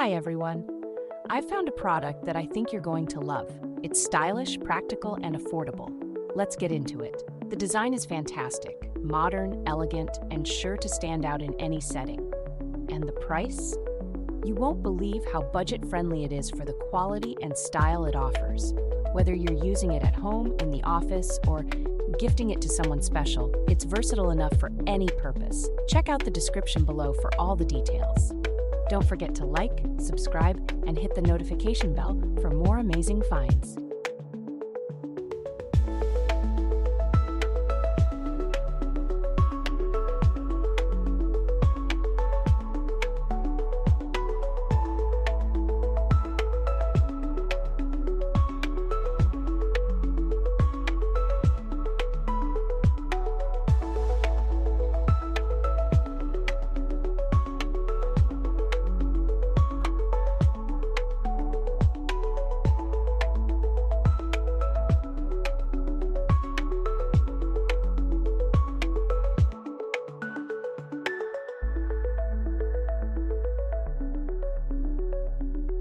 Hi everyone. I've found a product that I think you're going to love. It's stylish, practical, and affordable. Let's get into it. The design is fantastic, modern, elegant, and sure to stand out in any setting. And the price? You won't believe how budget-friendly it is for the quality and style it offers. Whether you're using it at home, in the office, or gifting it to someone special, it's versatile enough for any purpose. Check out the description below for all the details. Don't forget to like, subscribe, and hit the notification bell for more amazing finds.